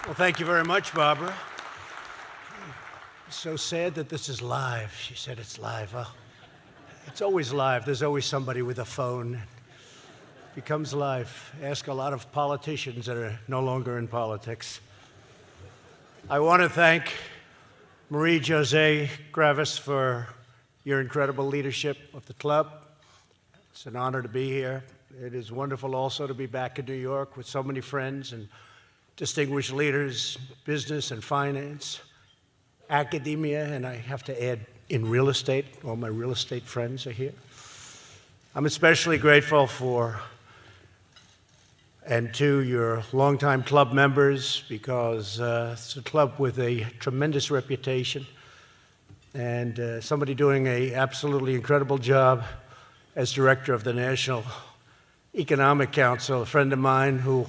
Well, thank you very much, Barbara. It's so sad that this is live. She said it's live. Well, it's always live. There's always somebody with a phone. It becomes live. Ask a lot of politicians that are no longer in politics. I want to thank Marie-José Gravis for your incredible leadership of the club. It's an honor to be here. It is wonderful also to be back in New York with so many friends and distinguished leaders, business and finance, academia, and I have to add, in real estate. All my real estate friends are here. I'm especially grateful for and to your longtime club members because it's a club with a tremendous reputation and somebody doing an absolutely incredible job as director of the National Economic Council, a friend of mine who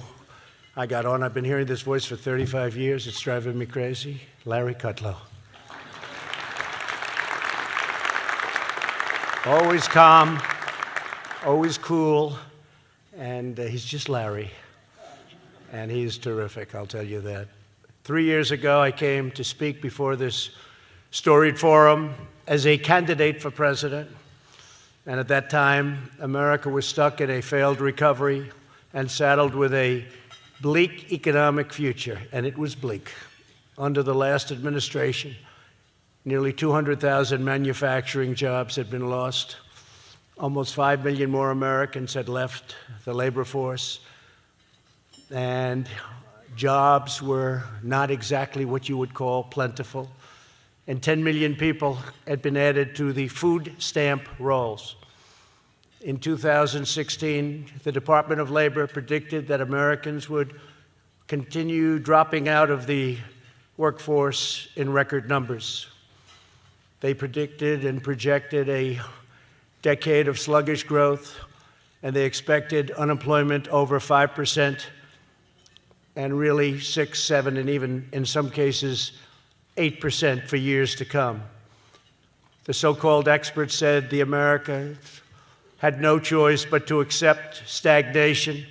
I got on. I've been hearing this voice for 35 years. It's driving me crazy. Larry Kudlow. Always calm, always cool, and he's just Larry. And he's terrific, I'll tell you that. 3 years ago, I came to speak before this storied forum as a candidate for president. And at that time, America was stuck in a failed recovery and saddled with a bleak economic future, and it was bleak. Under the last administration, nearly 200,000 manufacturing jobs had been lost. Almost 5 million more Americans had left the labor force, and jobs were not exactly what you would call plentiful. And 10 million people had been added to the food stamp rolls. In 2016, the Department of Labor predicted that Americans would continue dropping out of the workforce in record numbers. They predicted and projected a decade of sluggish growth, and they expected unemployment over 5%, and really 6, 7, and even in some cases 8% for years to come. The so-called experts said the America had no choice but to accept stagnation,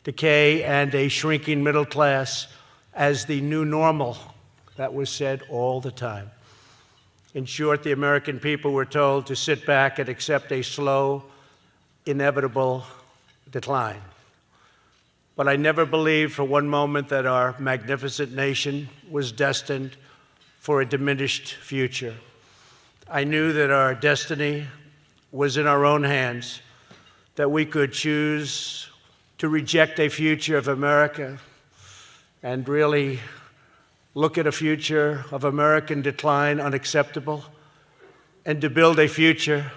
decay, and a shrinking middle class as the new normal. That was said all the time. In short, the American people were told to sit back and accept a slow, inevitable decline. But I never believed for one moment that our magnificent nation was destined for a diminished future. I knew that our destiny was in our own hands, that we could choose to reject a future of America and really look at a future of American decline unacceptable, and to build a future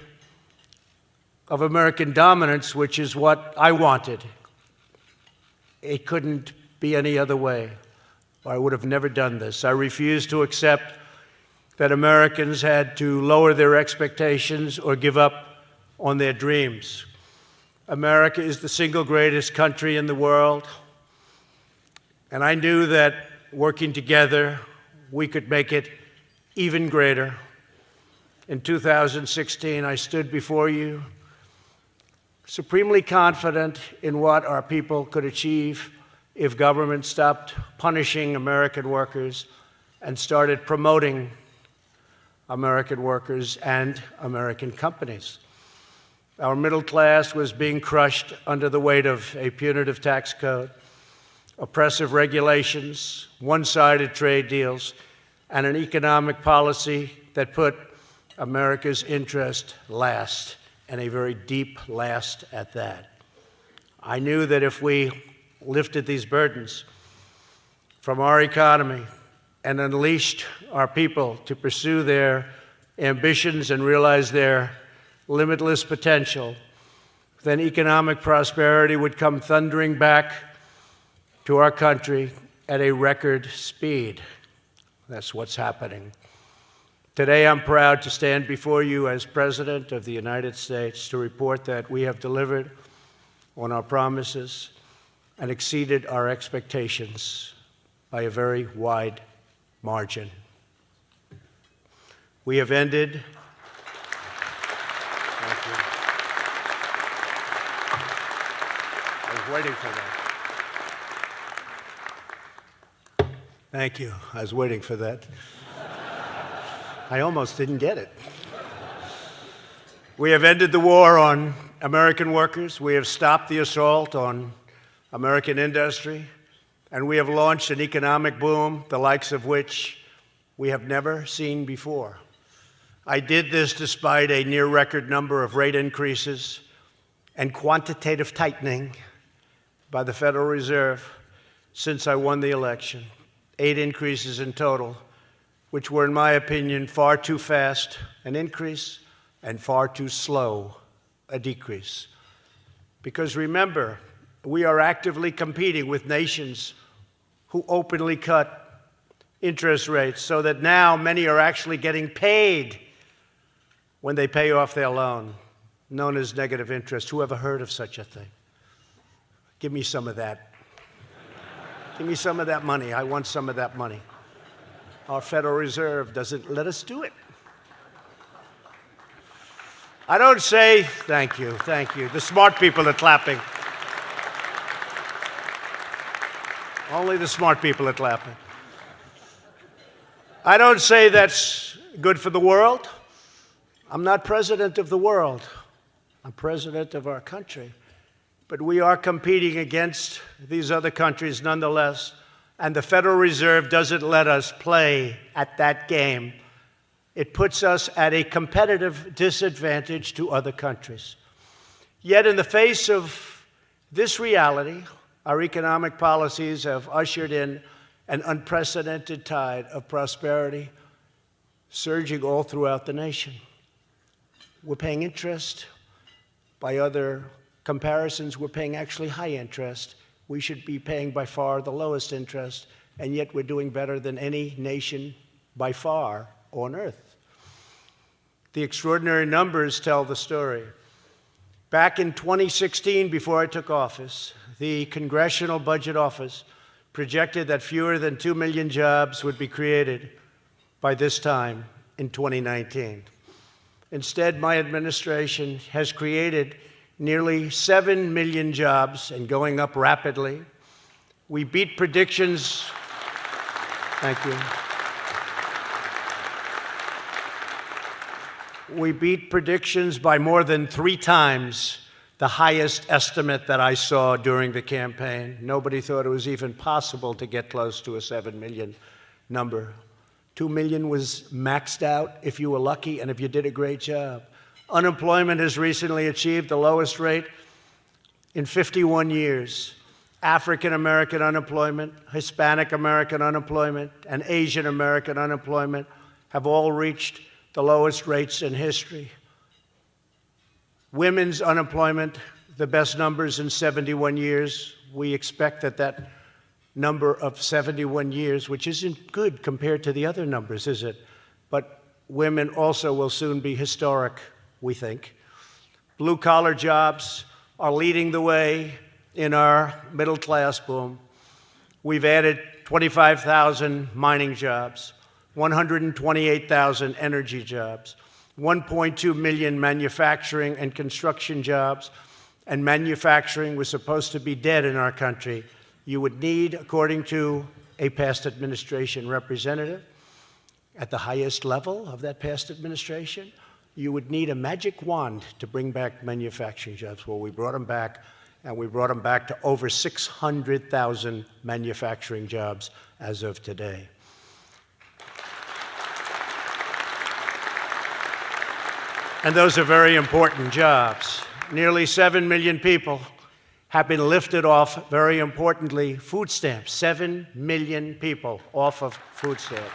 of American dominance, which is what I wanted. It couldn't be any other way, or I would have never done this. I refused to accept that Americans had to lower their expectations or give up on their dreams. America is the single greatest country in the world, and I knew that working together, we could make it even greater. In 2016, I stood before you, supremely confident in what our people could achieve if government stopped punishing American workers and started promoting American workers and American companies. Our middle class was being crushed under the weight of a punitive tax code, oppressive regulations, one-sided trade deals, and an economic policy that put America's interest last, and a very deep last at that. I knew that if we lifted these burdens from our economy and unleashed our people to pursue their ambitions and realize their limitless potential, then economic prosperity would come thundering back to our country at a record speed. That's what's happening. Today, I'm proud to stand before you as President of the United States to report that we have delivered on our promises and exceeded our expectations by a very wide margin. We have ended. Thank you. I was waiting for that. Thank you. I was waiting for that. I almost didn't get it. We have ended the war on American workers. We have stopped the assault on American industry. And we have launched an economic boom, the likes of which we have never seen before. I did this despite a near-record number of rate increases and quantitative tightening by the Federal Reserve since I won the election. 8 increases in total, which were, in my opinion, far too fast an increase and far too slow a decrease. Because remember, we are actively competing with nations who openly cut interest rates so that now many are actually getting paid when they pay off their loan, known as negative interest. Who ever heard of such a thing? Give me some of that. Give me some of that money. I want some of that money. Our Federal Reserve doesn't let us do it. I don't say, thank you. The smart people are clapping. Only the smart people are clapping. I don't say that's good for the world. I'm not president of the world. I'm president of our country. But we are competing against these other countries nonetheless, and the Federal Reserve doesn't let us play at that game. It puts us at a competitive disadvantage to other countries. Yet in the face of this reality, our economic policies have ushered in an unprecedented tide of prosperity, surging all throughout the nation. We're paying interest. By other comparisons, we're paying actually high interest. We should be paying by far the lowest interest, and yet we're doing better than any nation by far on earth. The extraordinary numbers tell the story. Back in 2016, before I took office, the Congressional Budget Office projected that fewer than 2 million jobs would be created by this time in 2019. Instead, my administration has created nearly 7 million jobs and going up rapidly. We beat predictions. Thank you. We beat predictions by more than 3 times the highest estimate that I saw during the campaign. Nobody thought it was even possible to get close to a 7 million number. 2 million was maxed out if you were lucky and if you did a great job. Unemployment has recently achieved the lowest rate in 51 years. African American unemployment, Hispanic American unemployment, and Asian American unemployment have all reached the lowest rates in history. Women's unemployment, the best numbers in 71 years. We expect that number of 71 years, which isn't good compared to the other numbers, is it? But women also will soon be historic, we think. Blue-collar jobs are leading the way in our middle-class boom. We've added 25,000 mining jobs, 128,000 energy jobs, 1.2 million manufacturing and construction jobs, and manufacturing was supposed to be dead in our country. You would need, according to a past administration representative, at the highest level of that past administration, you would need a magic wand to bring back manufacturing jobs. Well, we brought them back, and we brought them back to over 600,000 manufacturing jobs as of today. And those are very important jobs. Nearly 7 million people have been lifted off, very importantly, food stamps. 7 million people off of food stamps.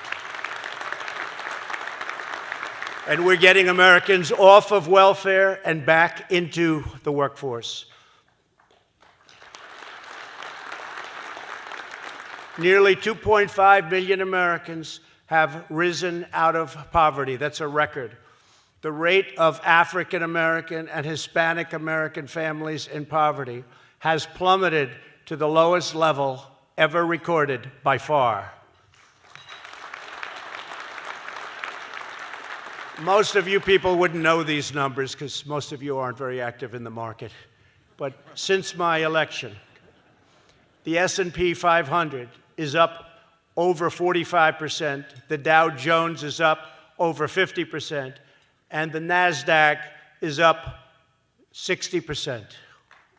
And we're getting Americans off of welfare and back into the workforce. Nearly 2.5 million Americans have risen out of poverty. That's a record. The rate of African American and Hispanic American families in poverty has plummeted to the lowest level ever recorded by far. Most of you people wouldn't know these numbers because most of you aren't very active in the market. But since my election, the S&P 500 is up over 45%. The Dow Jones is up over 50%. And the NASDAQ is up 60%,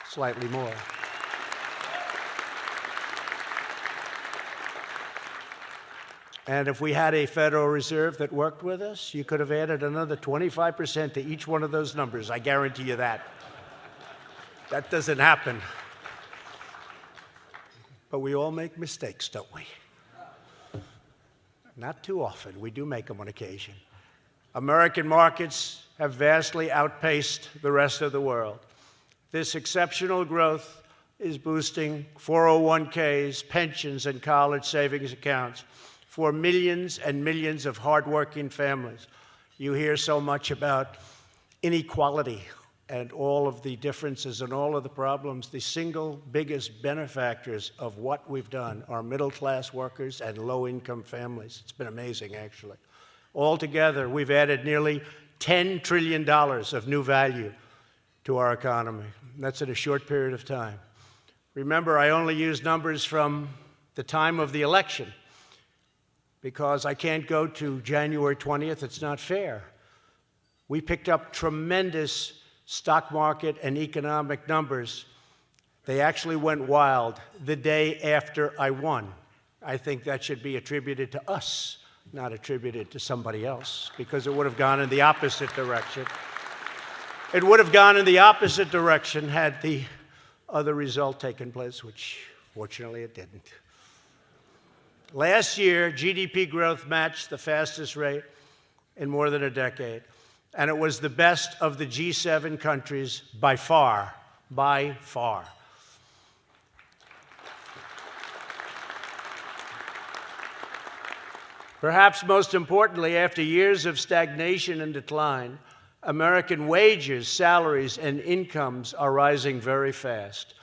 slightly more. And if we had a Federal Reserve that worked with us, you could have added another 25% to each one of those numbers. I guarantee you that. That doesn't happen. But we all make mistakes, don't we? Not too often. We do make them on occasion. American markets have vastly outpaced the rest of the world. This exceptional growth is boosting 401ks, pensions, and college savings accounts for millions and millions of hardworking families. You hear so much about inequality and all of the differences and all of the problems. The single biggest benefactors of what we've done are middle-class workers and low-income families. It's been amazing, actually. Altogether, we've added nearly $10 trillion of new value to our economy. That's in a short period of time. Remember, I only use numbers from the time of the election because I can't go to January 20th. It's not fair. We picked up tremendous stock market and economic numbers. They actually went wild the day after I won. I think that should be attributed to us, not attributed to somebody else, because it would have gone in the opposite direction. It would have gone in the opposite direction had the other result taken place, which fortunately it didn't. Last year, GDP growth matched the fastest rate in more than a decade, and it was the best of the G7 countries by far, by far. Perhaps most importantly, after years of stagnation and decline, American wages, salaries, and incomes are rising very fast.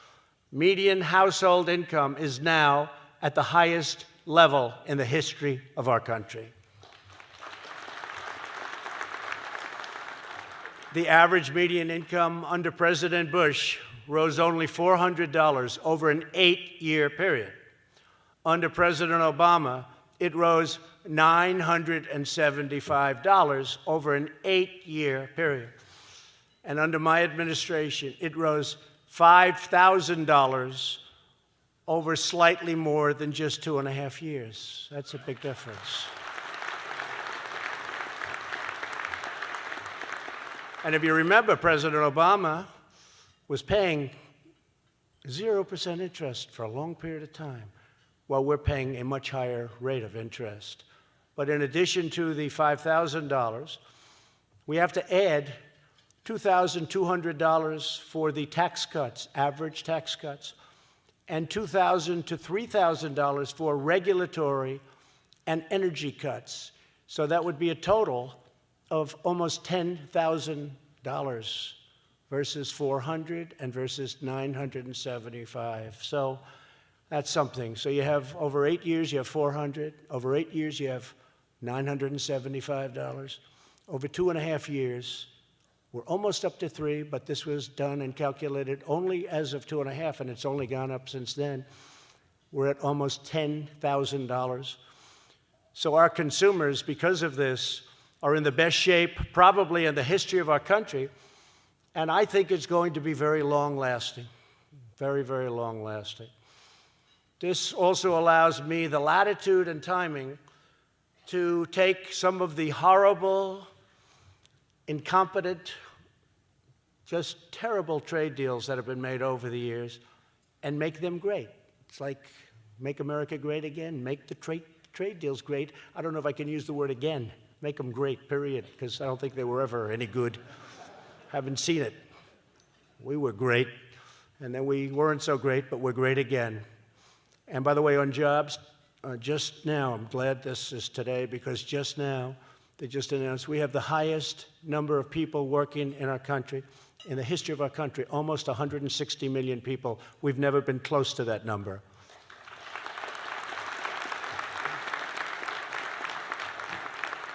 Median household income is now at the highest level in the history of our country. The average median income under President Bush rose only $400 over an 8-year period. Under President Obama, it rose $975 over an 8-year period. And under my administration, it rose $5,000 over slightly more than just 2.5 years. That's a big difference. And if you remember, President Obama was paying 0% interest for a long period of time, while we're paying a much higher rate of interest. But in addition to the $5,000, we have to add $2,200 for the tax cuts, average tax cuts, and $2,000 to $3,000 for regulatory and energy cuts. So that would be a total of almost $10,000 versus $400 and versus $975. So that's something. So you have over 8 years, you have $400. Over 8 years, you have $975. Over 2.5 years, we're almost up to 3, but this was done and calculated only as of 2.5, and it's only gone up since then. We're at almost $10,000. So our consumers, because of this, are in the best shape probably in the history of our country, and I think it's going to be very long-lasting, very, very long-lasting. This also allows me the latitude and timing to take some of the horrible, incompetent, just terrible trade deals that have been made over the years and make them great. It's like make America great again, make the trade deals great. I don't know if I can use the word again. Make them great, period, because I don't think they were ever any good. Haven't seen it. We were great, and then we weren't so great, but we're great again. And by the way, on jobs, just now, I'm glad this is today, because just now, they just announced we have the highest number of people working in our country, in the history of our country, almost 160 million people. We've never been close to that number.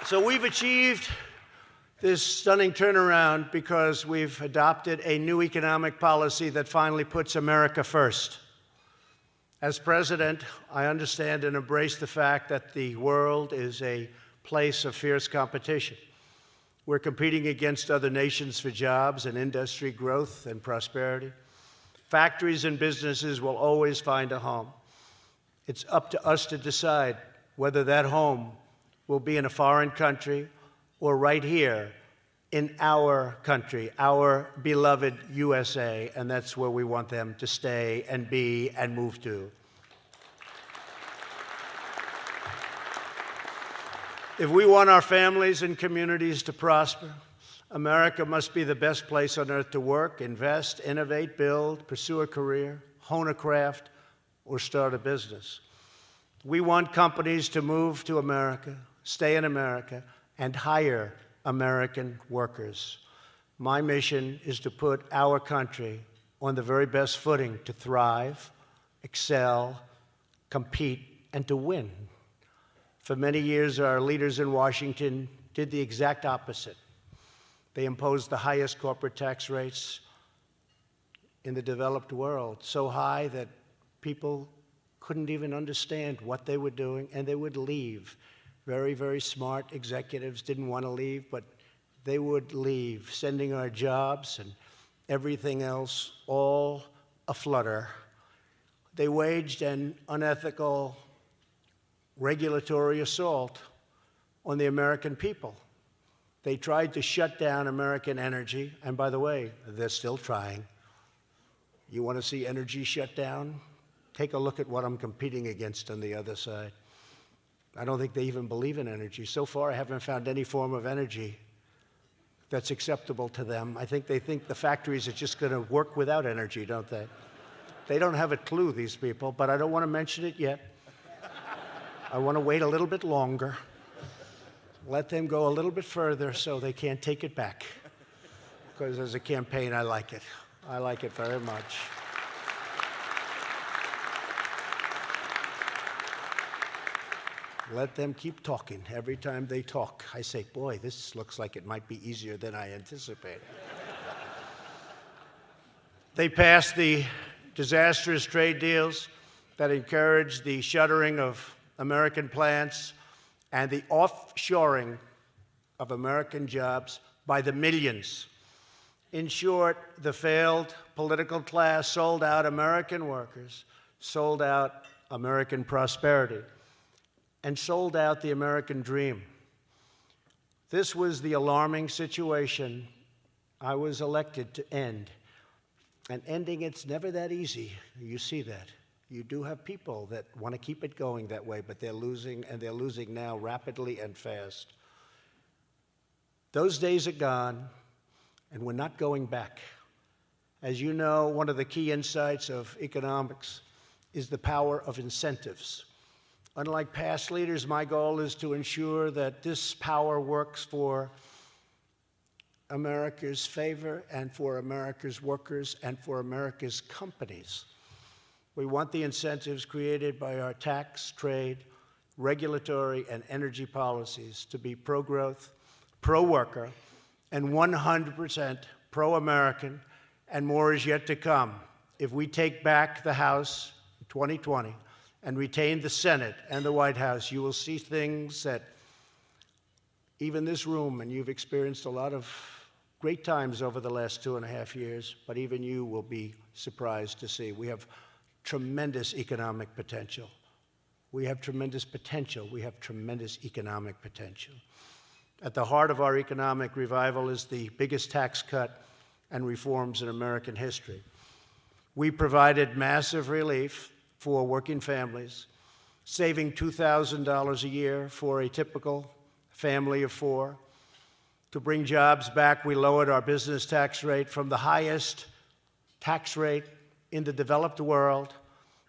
So we've achieved this stunning turnaround because we've adopted a new economic policy that finally puts America first. As president, I understand and embrace the fact that the world is a place of fierce competition. We're competing against other nations for jobs and industry growth and prosperity. Factories and businesses will always find a home. It's up to us to decide whether that home will be in a foreign country or right here in our country, our beloved USA, and that's where we want them to stay and be and move to. If we want our families and communities to prosper, America must be the best place on earth to work, invest, innovate, build, pursue a career, hone a craft, or start a business. We want companies to move to America, stay in America, and hire American workers. My mission is to put our country on the very best footing to thrive, excel, compete, and to win. For many years, our leaders in Washington did the exact opposite. They imposed the highest corporate tax rates in the developed world, so high that people couldn't even understand what they were doing, and they would leave. Very, very smart executives didn't want to leave, but they would leave, sending our jobs and everything else all aflutter. They waged an unethical regulatory assault on the American people. They tried to shut down American energy, and by the way, they're still trying. You want to see energy shut down? Take a look at what I'm competing against on the other side. I don't think they even believe in energy. So far, I haven't found any form of energy that's acceptable to them. I think they think the factories are just going to work without energy, don't they? They don't have a clue, these people, but I don't want to mention it yet. I want to wait a little bit longer. Let them go a little bit further so they can't take it back. Because as a campaign, I like it. I like it very much. Let them keep talking. Every time they talk, I say, boy, this looks like it might be easier than I anticipated. They passed the disastrous trade deals that encouraged the shuttering of American plants and the offshoring of American jobs by the millions. In short, the failed political class sold out American workers, sold out American prosperity, and sold out the American dream. This was the alarming situation I was elected to end. And ending it's never that easy. You see that. You do have people that want to keep it going that way, but they're losing, and they're losing now rapidly and fast. Those days are gone, and we're not going back. As you know, one of the key insights of economics is the power of incentives. Unlike past leaders, my goal is to ensure that this power works for America's favor and for America's workers and for America's companies. We want the incentives created by our tax, trade, regulatory, and energy policies to be pro-growth, pro-worker, and 100% pro-American, and more is yet to come. If we take back the House in 2020 and retain the Senate and the White House, you will see things that even this room, and you've experienced a lot of great times over the last 2.5 years, but even you will be surprised to see. We have tremendous economic potential. We have tremendous potential. We have tremendous economic potential. At the heart of our economic revival is the biggest tax cut and reforms in American history. We provided massive relief for working families, saving $2,000 a year for a typical family of 4. To bring jobs back, we lowered our business tax rate from the highest tax rate in the developed world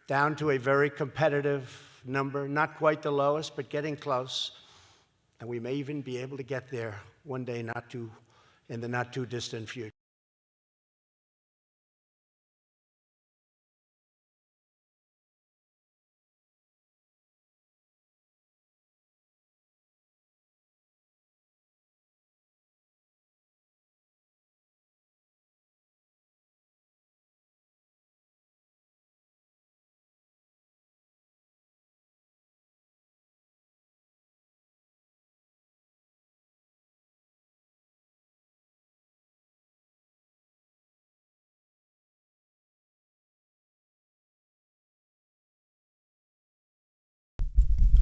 down to a very competitive number, not quite the lowest, but getting close. And we may even be able to get there one day, in the not too distant future.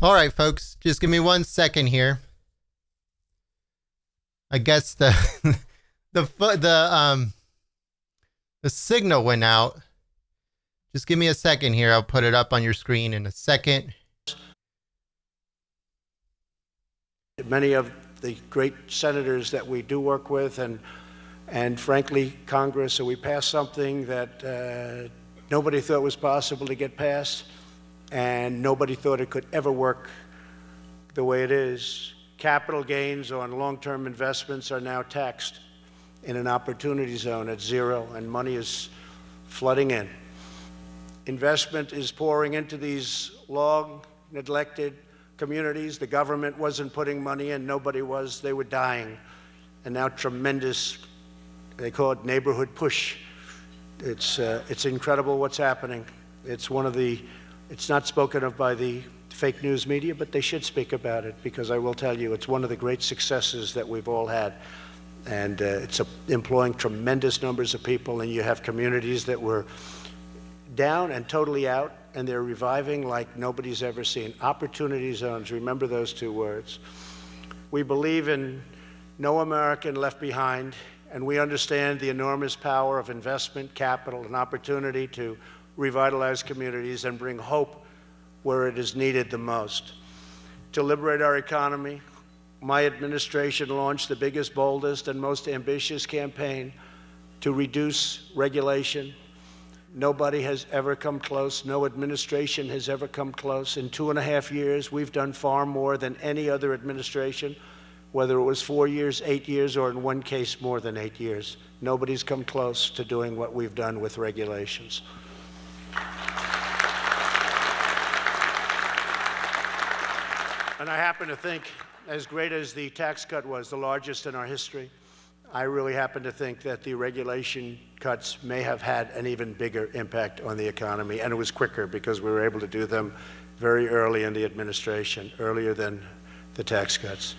All right, folks, just give me 1 second here. I guess the the signal went out. Just give me a second here. I'll put it up on your screen in a second. Many of the great senators that we do work with, and frankly, Congress, so we passed something that nobody thought was possible to get passed, and nobody thought it could ever work the way it is. Capital gains on long-term investments are now taxed in an opportunity zone at zero, and money is flooding in. Investment is pouring into these long-neglected communities. The government wasn't putting money in, nobody was, they were dying. And now tremendous, they call it neighborhood push. It's incredible what's happening. It's not spoken of by the fake news media, but they should speak about it, because I will tell you, it's one of the great successes that we've all had. And it's employing tremendous numbers of people, and you have communities that were down and totally out, and they're reviving like nobody's ever seen. Opportunity zones, remember those two words. We believe in no American left behind, and we understand the enormous power of investment, capital, and opportunity to revitalize communities and bring hope where it is needed the most. To liberate our economy, my administration launched the biggest, boldest, and most ambitious campaign to reduce regulation. Nobody has ever come close. No administration has ever come close. In 2.5 years, we've done far more than any other administration, whether it was 4 years, 8 years, or in one case, more than 8 years. Nobody's come close to doing what we've done with regulations. And I happen to think, as great as the tax cut was, the largest in our history, I really happen to think that the regulation cuts may have had an even bigger impact on the economy, and it was quicker because we were able to do them very early in the administration, earlier than the tax cuts.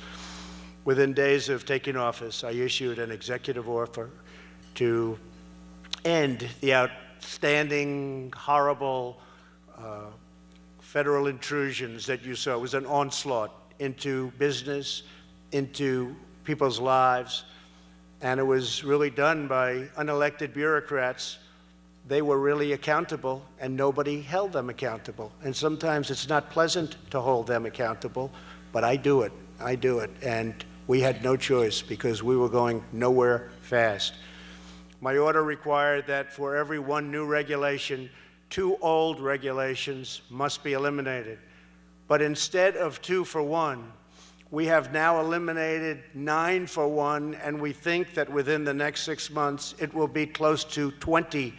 Within days of taking office, I issued an executive order to end the outstanding, horrible federal intrusions that you saw. It was an onslaught into business, into people's lives, and it was really done by unelected bureaucrats. They were really accountable, and nobody held them accountable. And sometimes it's not pleasant to hold them accountable, but I do it. I do it. And we had no choice because we were going nowhere fast. My order required that for every one new regulation, 2 old regulations must be eliminated. But instead of 2 for 1, we have now eliminated 9 for 1, and we think that within the next 6 months, it will be close to 20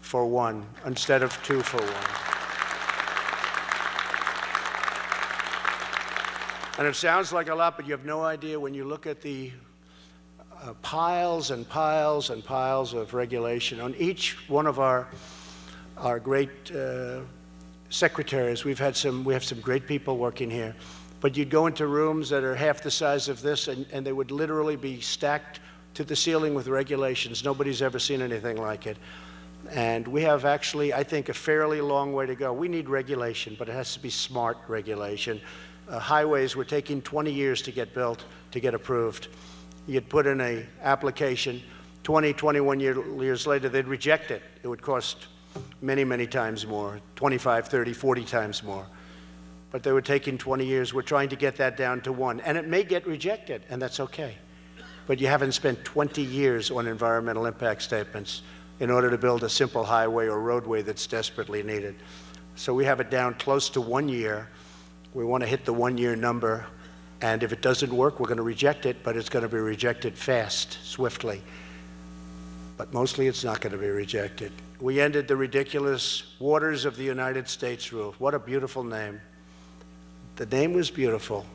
for 1 instead of 2 for 1. And it sounds like a lot, but you have no idea when you look at the piles and piles and piles of regulation on each one of our great secretaries. We have some great people working here, but you'd go into rooms that are half the size of this, and they would literally be stacked to the ceiling with regulations. Nobody's ever seen anything like it. And we have actually, I think, a fairly long way to go. We need regulation, but it has to be smart regulation. Highways were taking 20 years to get built, to get approved. You'd put in an application, 21 years later, they'd reject it. It would cost many, many times more, 25, 30, 40 times more. But they were taking 20 years. We're trying to get that down to 1. And it may get rejected, and that's okay. But you haven't spent 20 years on environmental impact statements in order to build a simple highway or roadway that's desperately needed. So we have it down close to 1 year. We want to hit the 1-year number. And if it doesn't work, we're going to reject it, but it's going to be rejected fast, swiftly. But mostly it's not going to be rejected. We ended the ridiculous Waters of the United States rule. What a beautiful name. The name was beautiful.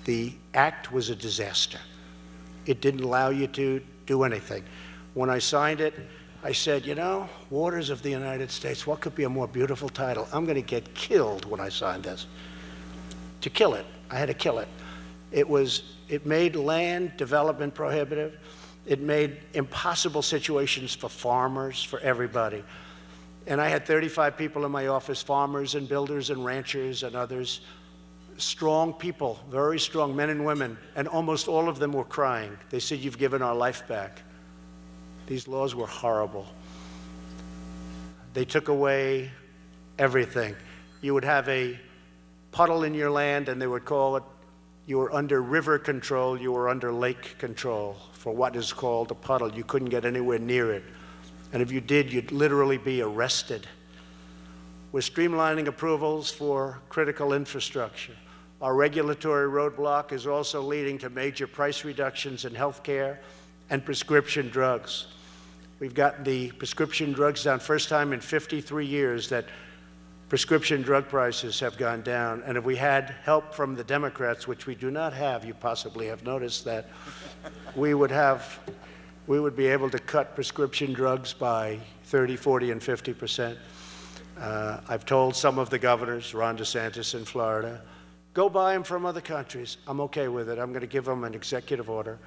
The act was a disaster. It didn't allow you to do anything. When I signed it, I said, you know, Waters of the United States, what could be a more beautiful title? I'm going to get killed when I signed this. To kill it. I had to kill it. It made land development prohibitive. It made impossible situations for farmers, for everybody. And I had 35 people in my office, farmers and builders and ranchers and others, strong people, very strong men and women, and almost all of them were crying. They said, "You've given our life back." These laws were horrible. They took away everything. You would have a puddle in your land, and they would call it, you were under river control, you were under lake control for what is called a puddle. You couldn't get anywhere near it. And if you did, you'd literally be arrested. We're streamlining approvals for critical infrastructure. Our regulatory roadblock is also leading to major price reductions in healthcare and prescription drugs. We've gotten the prescription drugs down. First time in 53 years that prescription drug prices have gone down. And if we had help from the Democrats, which we do not have, you possibly have noticed that, we would be able to cut prescription drugs by 30, 40, and 50%. I've told some of the governors, Ron DeSantis in Florida, go buy them from other countries. I'm okay with it. I'm going to give them an executive order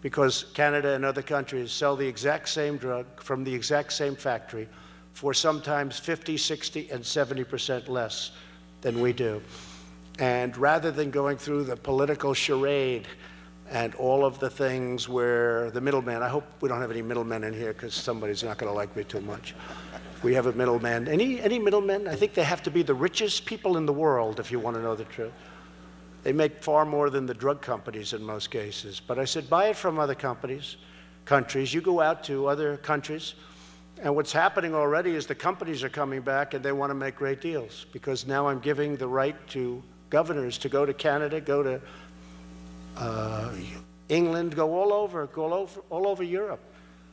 because Canada and other countries sell the exact same drug from the exact same factory for sometimes 50, 60, and 70% less than we do. And rather than going through the political charade and all of the things where the middleman, I hope we don't have any middlemen in here because somebody's not going to like me too much. We have a middleman. Any middlemen? I think they have to be the richest people in the world if you want to know the truth. They make far more than the drug companies in most cases. But I said, buy it from other countries. You go out to other countries, and what's happening already is the companies are coming back and they want to make great deals because now I'm giving the right to governors to go to Canada, go to England, go all over Europe,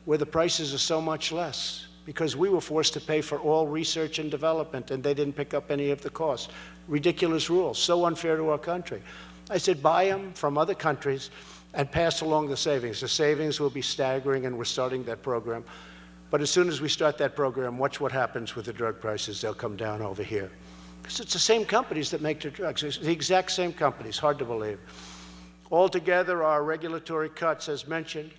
where the prices are so much less. Because we were forced to pay for all research and development, and they didn't pick up any of the costs. Ridiculous rules, so unfair to our country. I said, buy them from other countries and pass along the savings. The savings will be staggering, and we're starting that program. But as soon as we start that program, watch what happens with the drug prices. They'll come down over here. Because it's the same companies that make the drugs. It's the exact same companies, hard to believe. Altogether, our regulatory cuts, as mentioned,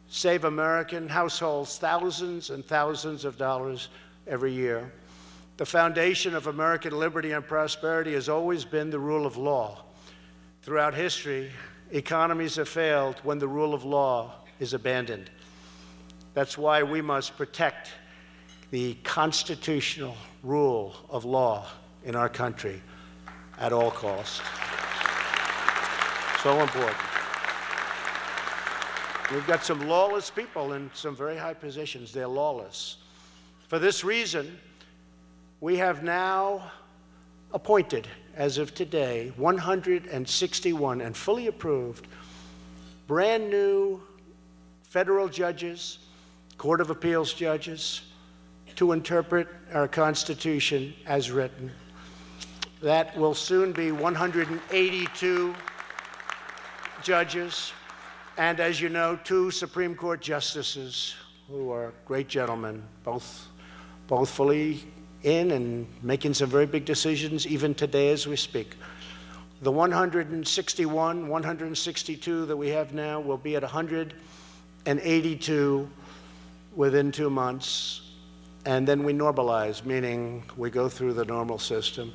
save American households thousands and thousands of dollars every year. The foundation of American liberty and prosperity has always been the rule of law. Throughout history, economies have failed when the rule of law is abandoned. That's why we must protect the constitutional rule of law in our country at all costs. So important. We've got some lawless people in some very high positions. They're lawless. For this reason, we have now appointed, as of today, 161 and fully approved brand new federal judges, Court of Appeals judges, to interpret our Constitution as written. That will soon be 182 judges. And as you know, 2 Supreme Court justices who are great gentlemen, both fully in and making some very big decisions even today as we speak. The 161, 162 that we have now will be at 182 within 2 months. And then we normalize, meaning we go through the normal system.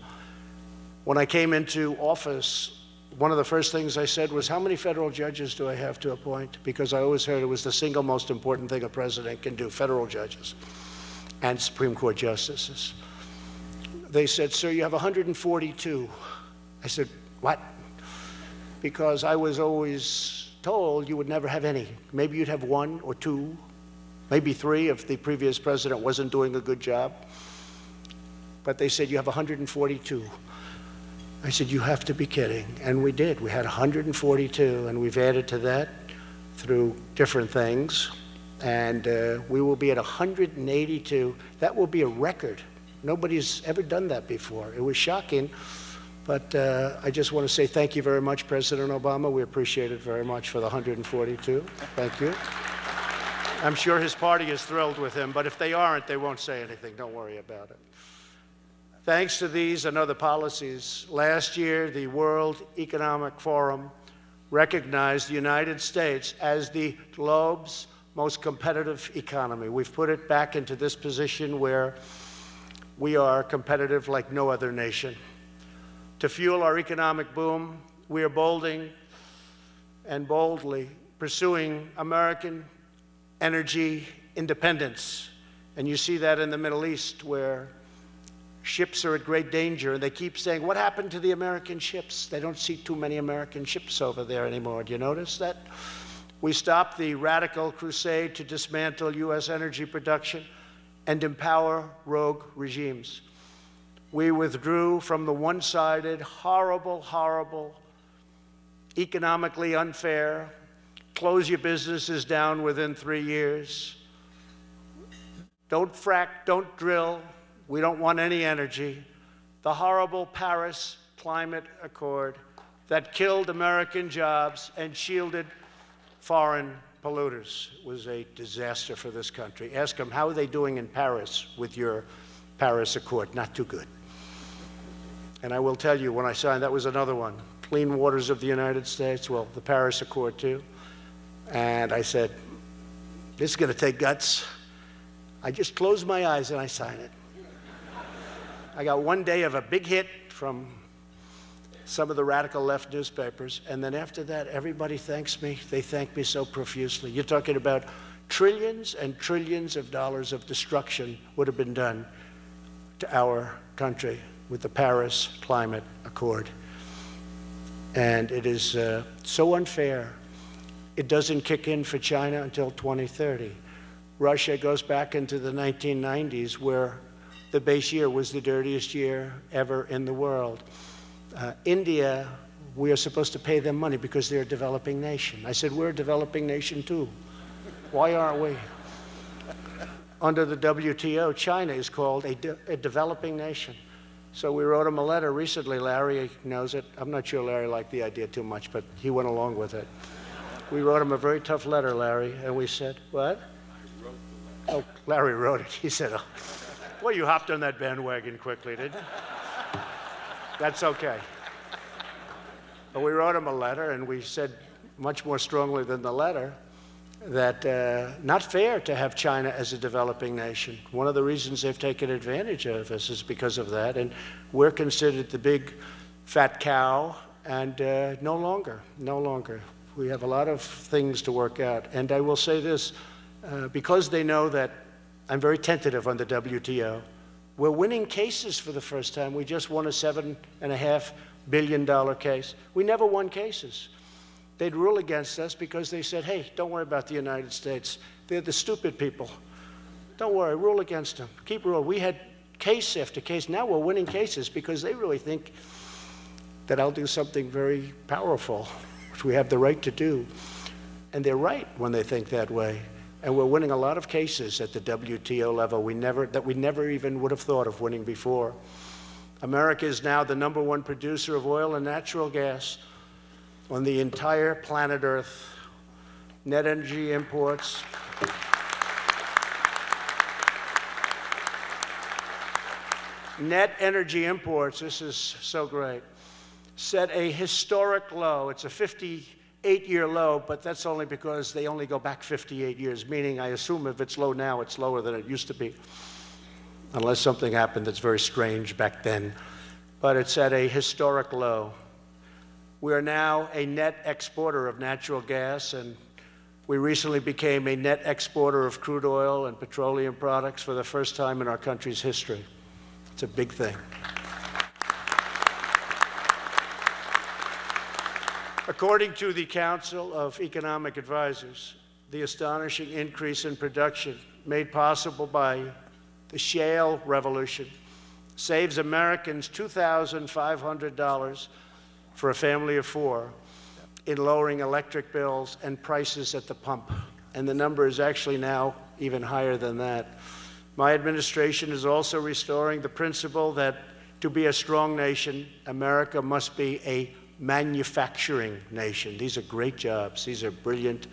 When I came into office, one of the first things I said was, how many federal judges do I have to appoint? Because I always heard it was the single most important thing a president can do, federal judges and Supreme Court justices. They said, sir, you have 142. I said, what? Because I was always told you would never have any. Maybe you'd have 1 or 2, maybe 3 if the previous president wasn't doing a good job. But they said, you have 142. I said, you have to be kidding. And we did. We had 142, and we've added to that through different things. And we will be at 182. That will be a record. Nobody's ever done that before. It was shocking. But I just want to say thank you very much, President Obama. We appreciate it very much for the 142. Thank you. I'm sure his party is thrilled with him, but if they aren't, they won't say anything. Don't worry about it. Thanks to these and other policies, last year the World Economic Forum recognized the United States as the globe's most competitive economy. We've put it back into this position where we are competitive like no other nation. To fuel our economic boom, we are boldly pursuing American energy independence. And you see that in the Middle East, where ships are at great danger, and they keep saying, what happened to the American ships? They don't see too many American ships over there anymore. Do you notice that? We stopped the radical crusade to dismantle U.S. energy production and empower rogue regimes. We withdrew from the one-sided, horrible, economically unfair, close your businesses down within 3 years, don't frack, don't drill, we don't want any energy, the horrible Paris Climate Accord that killed American jobs and shielded foreign polluters. It was a disaster for this country. Ask them, how are they doing in Paris with your Paris Accord? Not too good. And I will tell you, when I signed, that was another one. Clean waters of the United States, well, the Paris Accord too. And I said, this is going to take guts. I just closed my eyes and I signed it. I got one day of a big hit from some of the radical left newspapers, and then after that, everybody thanks me. They thank me so profusely. You're talking about trillions and trillions of dollars of destruction would have been done to our country with the Paris Climate Accord. And it is so unfair. It doesn't kick in for China until 2030. Russia goes back into the 1990s, where the base year was the dirtiest year ever in the world. India, we are supposed to pay them money because they're a developing nation. I said, we're a developing nation too. Why aren't we? Under the WTO, China is called a developing nation. So we wrote him a letter recently. Larry knows it. I'm not sure Larry liked the idea too much, but he went along with it. We wrote him a very tough letter, Larry, and we said, what? I wrote the letter. Oh, Larry wrote it. He said, oh. Well, you hopped on that bandwagon quickly, didn't you? That's okay. But we wrote him a letter, and we said much more strongly than the letter that not fair to have China as a developing nation. One of the reasons they've taken advantage of us is because of that, and we're considered the big fat cow, and no longer. We have a lot of things to work out. And I will say this, because they know that I'm very tentative on the WTO, we're winning cases for the first time. We just won a $7.5 billion case. We never won cases. They'd rule against us because they said, hey, don't worry about the United States. They're the stupid people. Don't worry, rule against them. Keep rule. We had case after case. Now we're winning cases because they really think that I'll do something very powerful, which we have the right to do. And they're right when they think that way. And we're winning a lot of cases at the WTO level that we never even would have thought of winning before. America is now the #1 producer of oil and natural gas on the entire planet Earth. Net energy imports. Net energy imports, this is so great, set a historic low. It's a 58-year low, but that's only because they only go back 58 years, meaning I assume if it's low now, it's lower than it used to be, unless something happened that's very strange back then. But it's at a historic low. We are now a net exporter of natural gas, and we recently became a net exporter of crude oil and petroleum products for the first time in our country's history. It's a big thing. According to the Council of Economic Advisors, the astonishing increase in production made possible by the shale revolution saves Americans $2,500 for a family of 4 in lowering electric bills and prices at the pump. And the number is actually now even higher than that. My administration is also restoring the principle that to be a strong nation, America must be a manufacturing nation. These are great jobs. These are brilliant,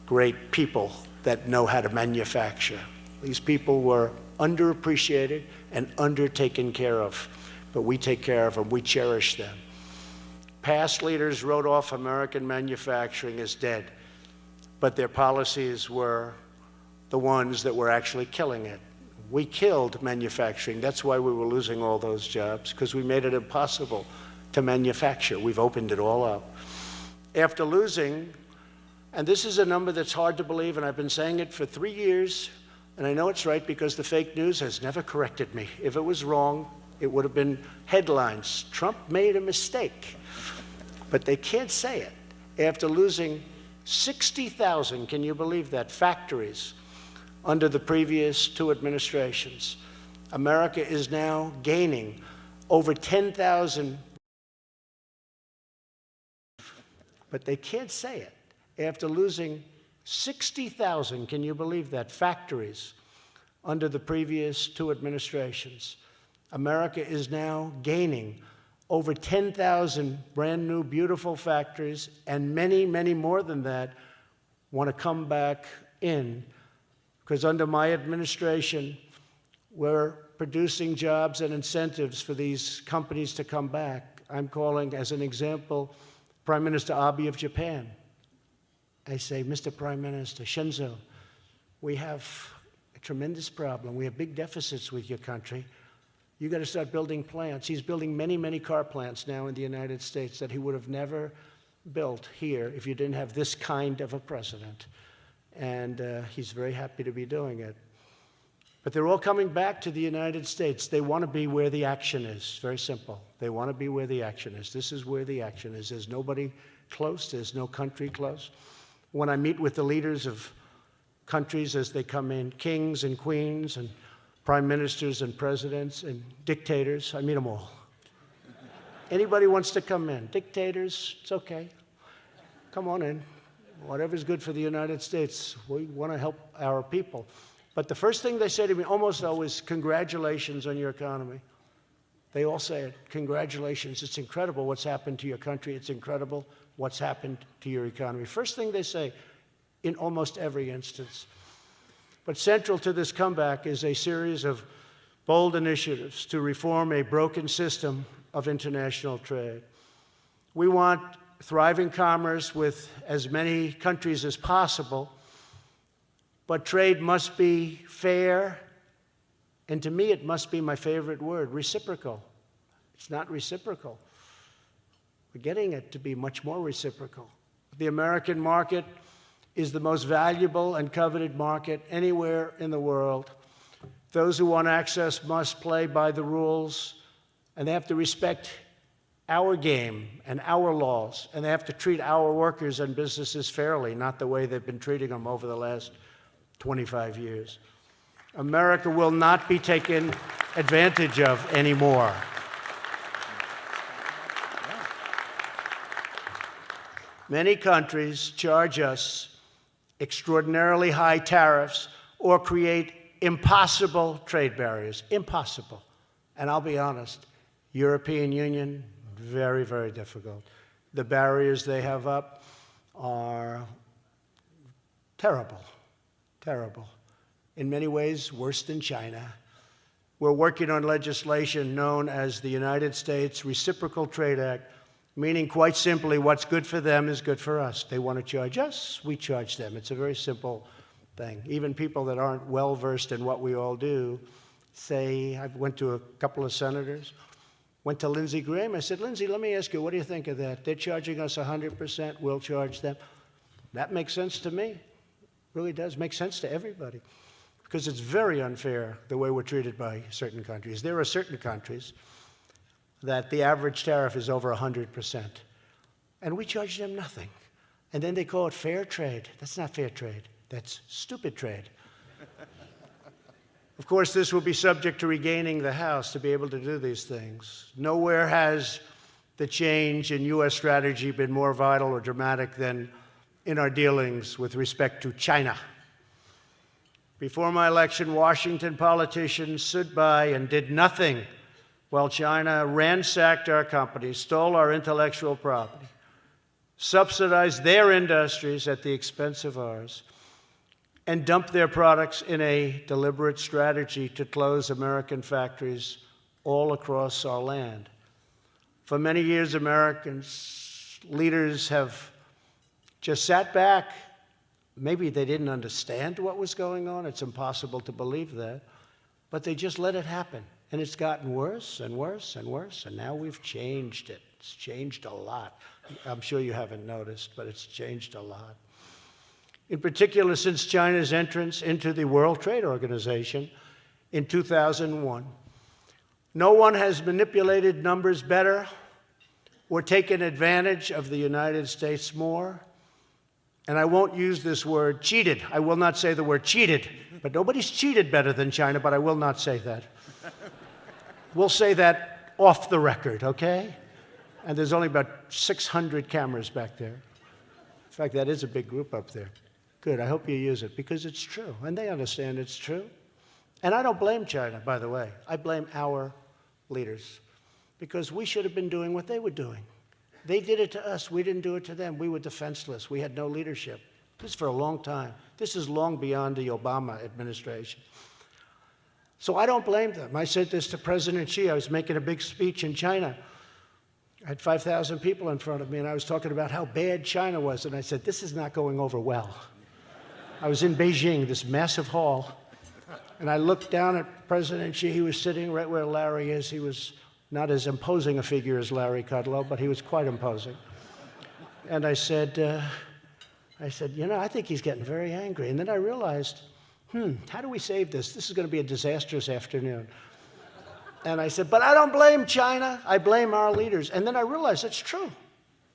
great people that know how to manufacture. These people were underappreciated and undertaken care of, but we take care of them. We cherish them. Past leaders wrote off American manufacturing as dead, but their policies were the ones that were actually killing it. We killed manufacturing. That's why we were losing all those jobs, because we made it impossible to manufacture. We've opened it all up. After losing, and this is a number that's hard to believe, and I've been saying it for 3 years, and I know it's right because the fake news has never corrected me. If it was wrong, it would have been headlines. Trump made a mistake. But they can't say it. After losing 60,000, can you believe that, factories under the previous 2 administrations, America is now gaining over 10,000. But they can't say it. After losing 60,000, can you believe that, factories under the previous 2 administrations, America is now gaining over 10,000 brand new, beautiful factories, and many, many more than that want to come back in, because under my administration, we're producing jobs and incentives for these companies to come back. I'm calling, as an example, Prime Minister Abe of Japan. I say, Mr. Prime Minister Shinzo, we have a tremendous problem. We have big deficits with your country. You got to start building plants. He's building many, many car plants now in the United States that he would have never built here if you didn't have this kind of a president. And he's very happy to be doing it. But they're all coming back to the United States. They want to be where the action is. Very simple. They want to be where the action is. This is where the action is. There's nobody close. There's no country close. When I meet with the leaders of countries as they come in, kings and queens and prime ministers and presidents and dictators, I meet them all. Anybody wants to come in. Dictators, it's okay. Come on in. Whatever's good for the United States. We want to help our people. But the first thing they say to me almost always, congratulations on your economy. They all say it, congratulations. It's incredible what's happened to your country. It's incredible what's happened to your economy. First thing they say in almost every instance. But central to this comeback is a series of bold initiatives to reform a broken system of international trade. We want thriving commerce with as many countries as possible, but trade must be fair, and to me it must be my favorite word, reciprocal. It's not reciprocal. We're getting it to be much more reciprocal. The American market is the most valuable and coveted market anywhere in the world. Those who want access must play by the rules, and they have to respect our game and our laws, and they have to treat our workers and businesses fairly, not the way they've been treating them over the last 25 years. America will not be taken advantage of anymore. Many countries charge us extraordinarily high tariffs or create impossible trade barriers. Impossible. And I'll be honest, European Union, very, very difficult. The barriers they have up are terrible, terrible. In many ways, worse than China. We're working on legislation known as the United States Reciprocal Trade Act, meaning quite simply, what's good for them is good for us. They want to charge us, we charge them. It's a very simple thing. Even people that aren't well-versed in what we all do say, I went to a couple of senators, went to Lindsey Graham. I said, Lindsey, let me ask you, what do you think of that? They're charging us 100%, we'll charge them. That makes sense to me. It really does make sense to everybody. Because it's very unfair the way we're treated by certain countries. There are certain countries that the average tariff is over 100%. And we charge them nothing. And then they call it fair trade. That's not fair trade. That's stupid trade. Of course, this will be subject to regaining the House to be able to do these things. Nowhere has the change in U.S. strategy been more vital or dramatic than in our dealings with respect to China. Before my election, Washington politicians stood by and did nothing while China ransacked our companies, stole our intellectual property, subsidized their industries at the expense of ours, and dumped their products in a deliberate strategy to close American factories all across our land. For many years, Americans, leaders have just sat back. Maybe they didn't understand what was going on. It's impossible to believe that. But they just let it happen. And it's gotten worse and worse and worse, and now we've changed it. It's changed a lot. I'm sure you haven't noticed, but it's changed a lot. In particular, since China's entrance into the World Trade Organization in 2001. No one has manipulated numbers better or taken advantage of the United States more. And I won't use this word, cheated. I will not say the word cheated, but nobody's cheated better than China, but I will not say that. We'll say that off the record, okay? And there's only about 600 cameras back there. In fact, that is a big group up there. Good, I hope you use it, because it's true, and they understand it's true. And I don't blame China, by the way. I blame our leaders, because we should have been doing what they were doing. They did it to us. We didn't do it to them. We were defenseless. We had no leadership. This is for a long time. This is long beyond the Obama administration. So I don't blame them. I said this to President Xi. I was making a big speech in China. I had 5,000 people in front of me, and I was talking about how bad China was. And I said, this is not going over well. I was in Beijing, this massive hall, and I looked down at President Xi. He was sitting right where Larry is. He was not as imposing a figure as Larry Kudlow, but he was quite imposing. And I said, you know, I think he's getting very angry. And then I realized, how do we save this? This is going to be a disastrous afternoon. And I said, but I don't blame China. I blame our leaders. And then I realized it's true.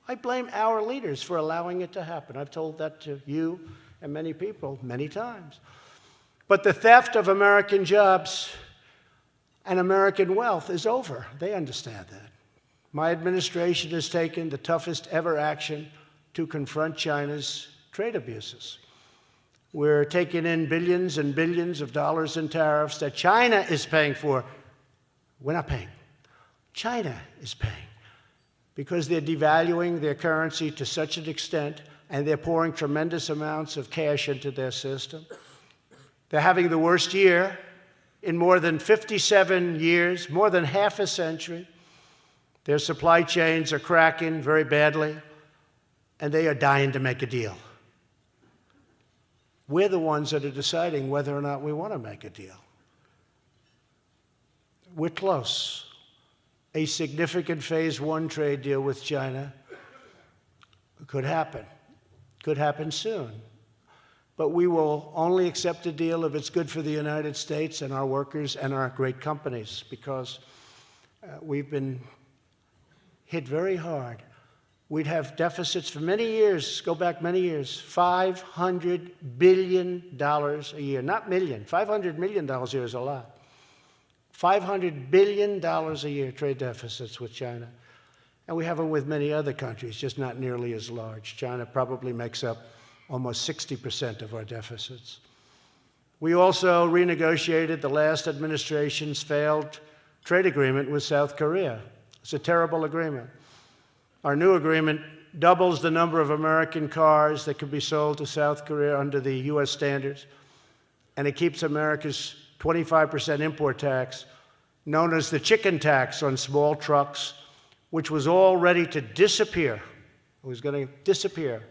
I blame our leaders for allowing it to happen. I've told that to you and many people many times. But the theft of American jobs and American wealth is over. They understand that. My administration has taken the toughest ever action to confront China's trade abuses. We're taking in billions and billions of dollars in tariffs that China is paying for. We're not paying. China is paying, because they're devaluing their currency to such an extent, and they're pouring tremendous amounts of cash into their system. They're having the worst year in more than 57 years, more than half a century. Their supply chains are cracking very badly, and they are dying to make a deal. We're the ones that are deciding whether or not we want to make a deal. We're close. A significant phase one trade deal with China could happen soon. But we will only accept a deal if it's good for the United States and our workers and our great companies, because we've been hit very hard. We'd have deficits for many years, go back many years, $500 billion a year, not million. $500 million a year is a lot. $500 billion a year trade deficits with China. And we have them with many other countries, just not nearly as large. China probably makes up almost 60% of our deficits. We also renegotiated the last administration's failed trade agreement with South Korea. It's a terrible agreement. Our new agreement doubles the number of American cars that can be sold to South Korea under the U.S. standards, and it keeps America's 25% import tax, known as the chicken tax on small trucks, which was all ready to disappear. It was going to disappear.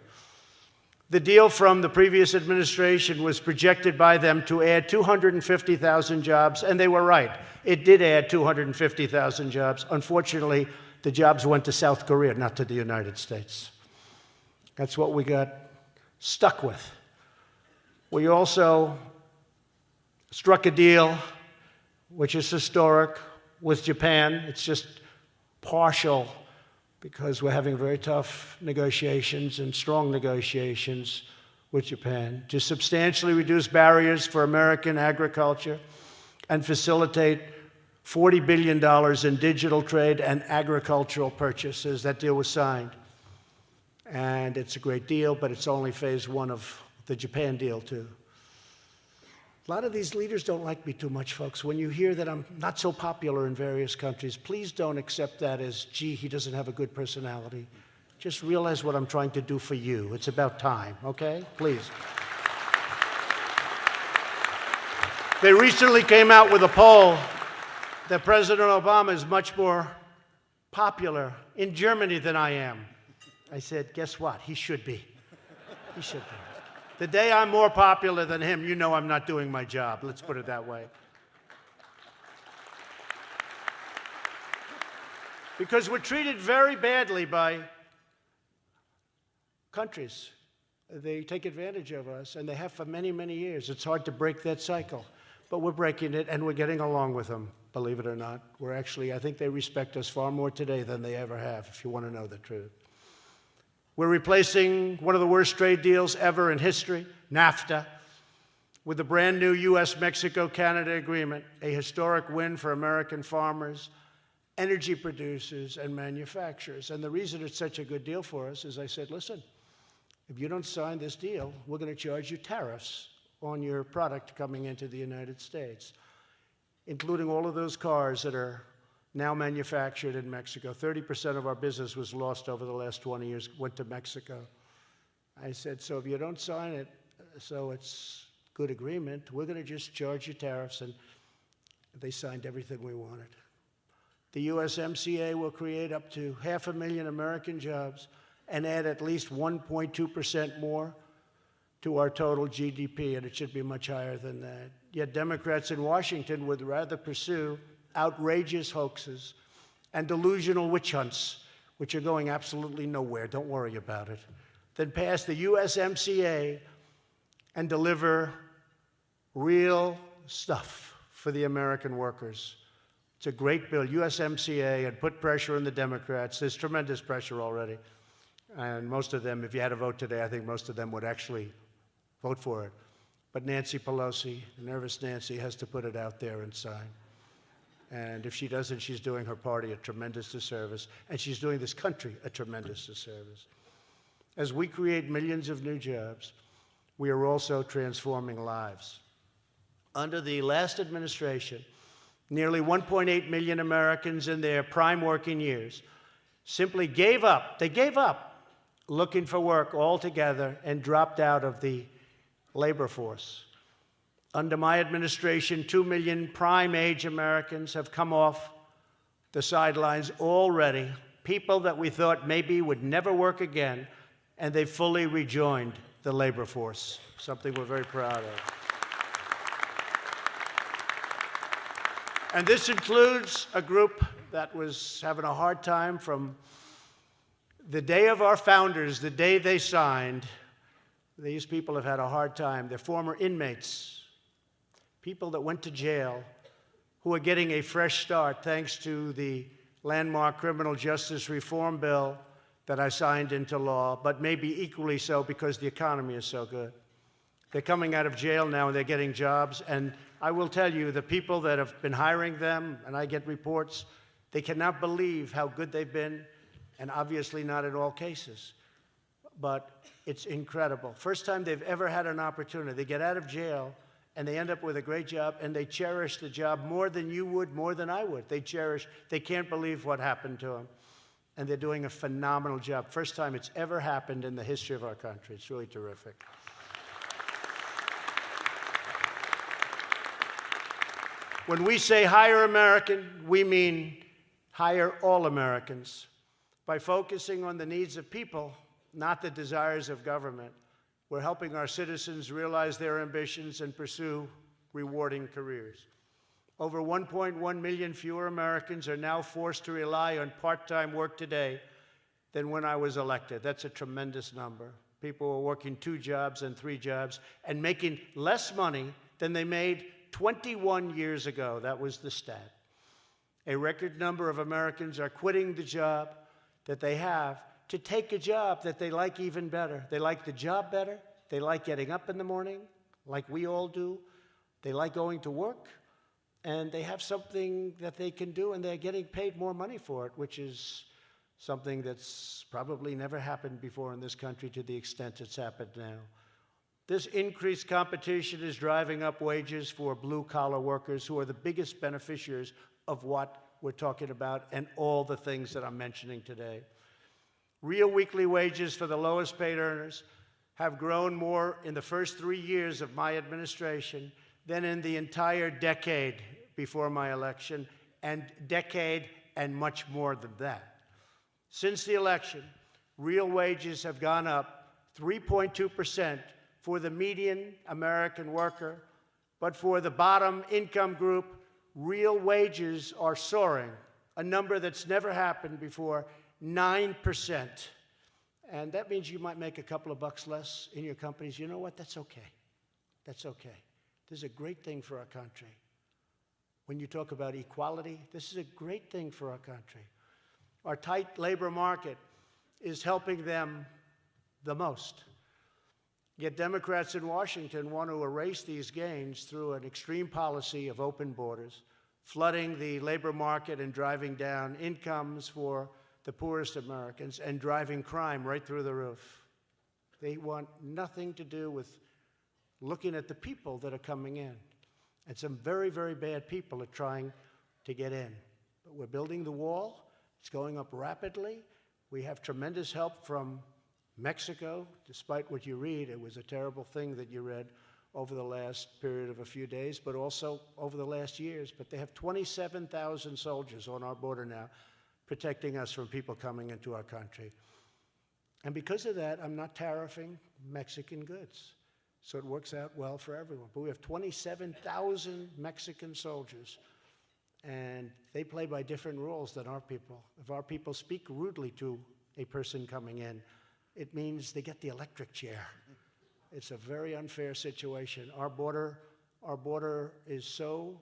The deal from the previous administration was projected by them to add 250,000 jobs, and they were right. It did add 250,000 jobs. Unfortunately, the jobs went to South Korea, not to the United States. That's what we got stuck with. We also struck a deal, which is historic, with Japan. It's just partial, because we're having very tough negotiations and strong negotiations with Japan to substantially reduce barriers for American agriculture and facilitate $40 billion in digital trade and agricultural purchases. That deal was signed. And it's a great deal, but it's only phase one of the Japan deal, too. A lot of these leaders don't like me too much, folks. When you hear that I'm not so popular in various countries, please don't accept that as, gee, he doesn't have a good personality. Just realize what I'm trying to do for you. It's about time, okay? Please. They recently came out with a poll that President Obama is much more popular in Germany than I am. I said, guess what? He should be. He should be. The day I'm more popular than him, you know I'm not doing my job. Let's put it that way. Because we're treated very badly by countries. They take advantage of us, and they have for many, many years. It's hard to break that cycle, but we're breaking it, and we're getting along with them, believe it or not. We're actually, I think they respect us far more today than they ever have, if you want to know the truth. We're replacing one of the worst trade deals ever in history, NAFTA, with the brand new U.S.-Mexico-Canada agreement, a historic win for American farmers, energy producers, and manufacturers. And the reason it's such a good deal for us is I said, listen, if you don't sign this deal, we're going to charge you tariffs on your product coming into the United States, including all of those cars that are now manufactured in Mexico. 30% of our business was lost over the last 20 years, went to Mexico. I said, so if you don't sign it, so it's good agreement, we're going to just charge you tariffs, and they signed everything we wanted. The USMCA will create up to 500,000 American jobs and add at least 1.2% more to our total GDP, and it should be much higher than that. Yet Democrats in Washington would rather pursue outrageous hoaxes and delusional witch hunts, which are going absolutely nowhere, don't worry about it, than pass the USMCA and deliver real stuff for the American workers. It's a great bill, USMCA, and put pressure on the Democrats. There's tremendous pressure already. And most of them, if you had a vote today, I think most of them would actually vote for it. But Nancy Pelosi, nervous Nancy, has to put it out there and sign. And if she doesn't, she's doing her party a tremendous disservice, and she's doing this country a tremendous disservice. As we create millions of new jobs, we are also transforming lives. Under the last administration, nearly 1.8 million Americans in their prime working years simply gave up. They gave up looking for work altogether and dropped out of the labor force. Under my administration, 2 million prime-age Americans have come off the sidelines already, people that we thought maybe would never work again, and they fully rejoined the labor force, something we're very proud of. And this includes a group that was having a hard time from the day of our founders, the day they signed. These people have had a hard time. They're former inmates, people that went to jail, who are getting a fresh start thanks to the landmark criminal justice reform bill that I signed into law, but maybe equally so because the economy is so good. They're coming out of jail now and they're getting jobs, and I will tell you, the people that have been hiring them, and I get reports, they cannot believe how good they've been, and obviously not in all cases, but it's incredible. First time they've ever had an opportunity. They get out of jail, and they end up with a great job, and they cherish the job more than you would, more than I would. They can't believe what happened to them, and they're doing a phenomenal job. First time it's ever happened in the history of our country. It's really terrific. When we say hire American, we mean hire all Americans. By focusing on the needs of people, not the desires of government, we're helping our citizens realize their ambitions and pursue rewarding careers. Over 1.1 million fewer Americans are now forced to rely on part-time work today than when I was elected. That's a tremendous number. People are working 2 jobs and 3 jobs and making less money than they made 21 years ago. That was the stat. A record number of Americans are quitting the job that they have to take a job that they like even better. They like the job better. They like getting up in the morning, like we all do. They like going to work, and they have something that they can do, and they're getting paid more money for it, which is something that's probably never happened before in this country to the extent it's happened now. This increased competition is driving up wages for blue-collar workers who are the biggest beneficiaries of what we're talking about and all the things that I'm mentioning today. Real weekly wages for the lowest paid earners have grown more in the first 3 years of my administration than in the entire decade before my election, and decade and much more than that. Since the election, real wages have gone up 3.2% for the median American worker, but for the bottom income group, real wages are soaring a number that's never happened before, 9%. And that means you might make a couple of bucks less in your companies. You know what? That's okay. That's okay. This is a great thing for our country. When you talk about equality, this is a great thing for our country. Our tight labor market is helping them the most. Yet Democrats in Washington want to erase these gains through an extreme policy of open borders, flooding the labor market and driving down incomes for the poorest Americans and driving crime right through the roof. They want nothing to do with looking at the people that are coming in. And some very, very bad people are trying to get in. But we're building the wall. It's going up rapidly. We have tremendous help from Mexico. Despite what you read, it was a terrible thing that you read over the last period of a few days, but also over the last years. But they have 27,000 soldiers on our border now, protecting us from people coming into our country. And because of that, I'm not tariffing Mexican goods. So it works out well for everyone. But we have 27,000 Mexican soldiers, and they play by different rules than our people. If our people speak rudely to a person coming in, it means they get the electric chair. It's a very unfair situation. Our border is so,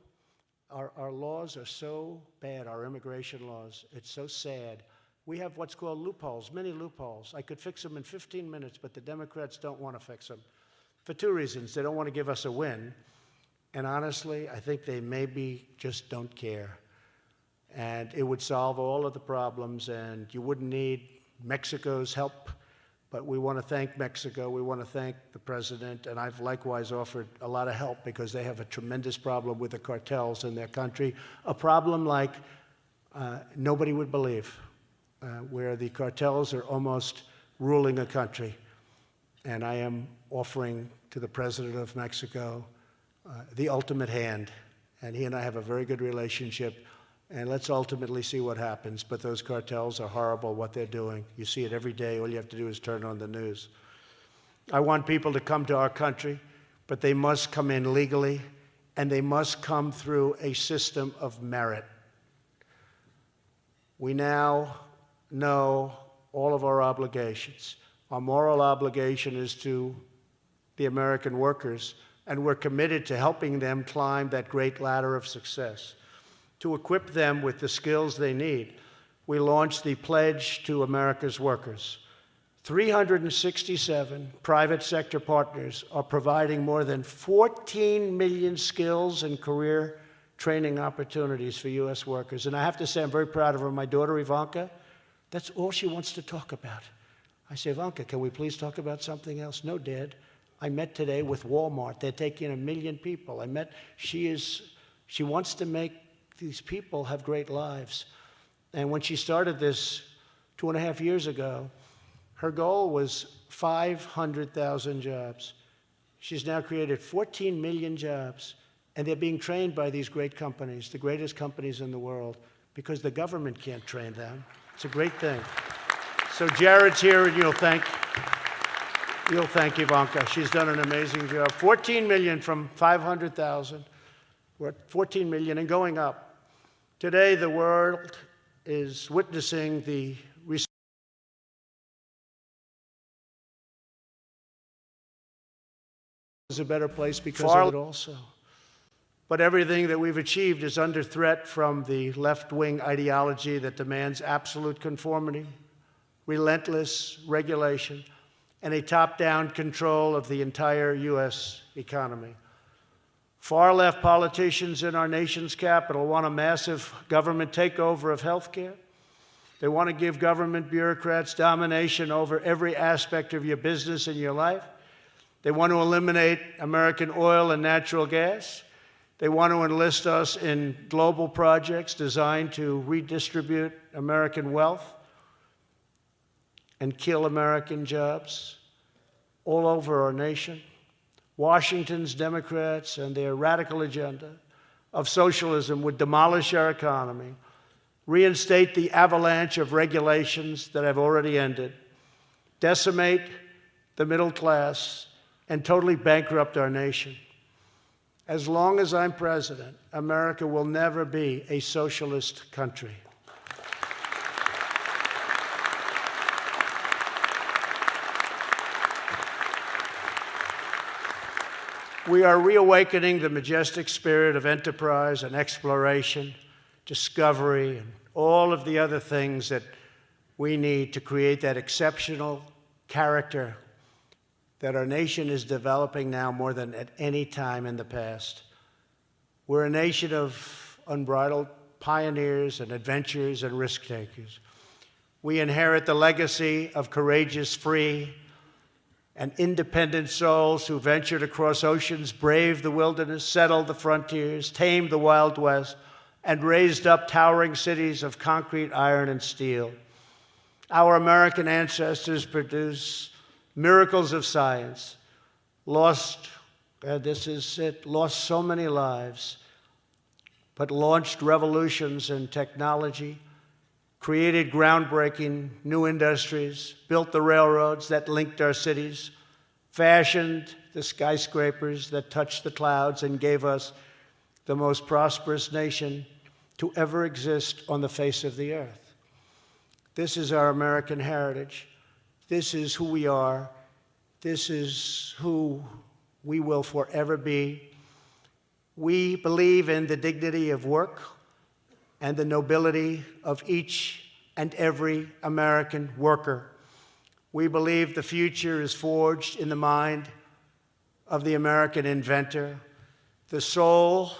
our laws are so bad, our immigration laws. It's so sad. We have what's called loopholes, many loopholes. I could fix them in 15 minutes, but the Democrats don't want to fix them. For two reasons. They don't want to give us a win. And honestly, I think they maybe just don't care. And it would solve all of the problems, and you wouldn't need Mexico's help. But we want to thank Mexico. We want to thank the president. And I've likewise offered a lot of help because they have a tremendous problem with the cartels in their country, a problem like nobody would believe, where the cartels are almost ruling a country. And I am offering to the president of Mexico the ultimate hand. And he and I have a very good relationship. And let's ultimately see what happens. But those cartels are horrible, what they're doing. You see it every day. All you have to do is turn on the news. I want people to come to our country, but they must come in legally, and they must come through a system of merit. We now know all of our obligations. Our moral obligation is to the American workers, and we're committed to helping them climb that great ladder of success. To equip them with the skills they need, we launched the Pledge to America's Workers. 367 private sector partners are providing more than 14 million skills and career training opportunities for U.S. workers. And I have to say, I'm very proud of her. My daughter, Ivanka, that's all she wants to talk about. I say, Ivanka, can we please talk about something else? No, Dad. I met today with Walmart. They're taking 1 million people. She wants to make these people have great lives. And when she started this 2.5 years ago, her goal was 500,000 jobs. She's now created 14 million jobs, and they're being trained by these great companies, the greatest companies in the world, because the government can't train them. It's a great thing. So Jared's here, and you'll thank Ivanka. She's done an amazing job. 14 million from 500,000. We're at 14 million and going up. Today, the world is witnessing the is a better place because of it also. But everything that we've achieved is under threat from the left-wing ideology that demands absolute conformity, relentless regulation, and a top-down control of the entire U.S. economy. Far-left politicians in our nation's capital want a massive government takeover of health care. They want to give government bureaucrats domination over every aspect of your business and your life. They want to eliminate American oil and natural gas. They want to enlist us in global projects designed to redistribute American wealth and kill American jobs all over our nation. Washington's Democrats and their radical agenda of socialism would demolish our economy, reinstate the avalanche of regulations that have already ended, decimate the middle class, and totally bankrupt our nation. As long as I'm president, America will never be a socialist country. We are reawakening the majestic spirit of enterprise and exploration, discovery, and all of the other things that we need to create that exceptional character that our nation is developing now more than at any time in the past. We're a nation of unbridled pioneers and adventurers and risk takers. We inherit the legacy of courageous, free, and independent souls who ventured across oceans, braved the wilderness, settled the frontiers, tamed the Wild West, and raised up towering cities of concrete, iron, and steel. Our American ancestors produced miracles of science, lost so many lives, but launched revolutions in technology, created groundbreaking new industries, built the railroads that linked our cities, fashioned the skyscrapers that touched the clouds, and gave us the most prosperous nation to ever exist on the face of the earth. This is our American heritage. This is who we are. This is who we will forever be. We believe in the dignity of work and the nobility of each and every American worker. We believe the future is forged in the mind of the American inventor, the soul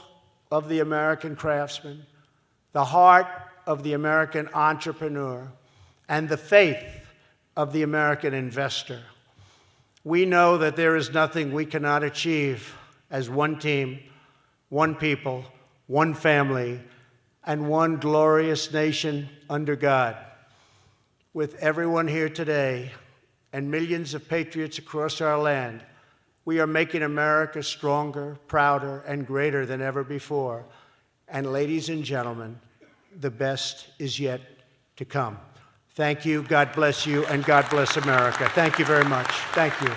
of the American craftsman, the heart of the American entrepreneur, and the faith of the American investor. We know that there is nothing we cannot achieve as one team, one people, one family, and one glorious nation under God. With everyone here today and millions of patriots across our land, we are making America stronger, prouder, and greater than ever before. And ladies and gentlemen, the best is yet to come. Thank you, God bless you, and God bless America. Thank you very much. Thank you.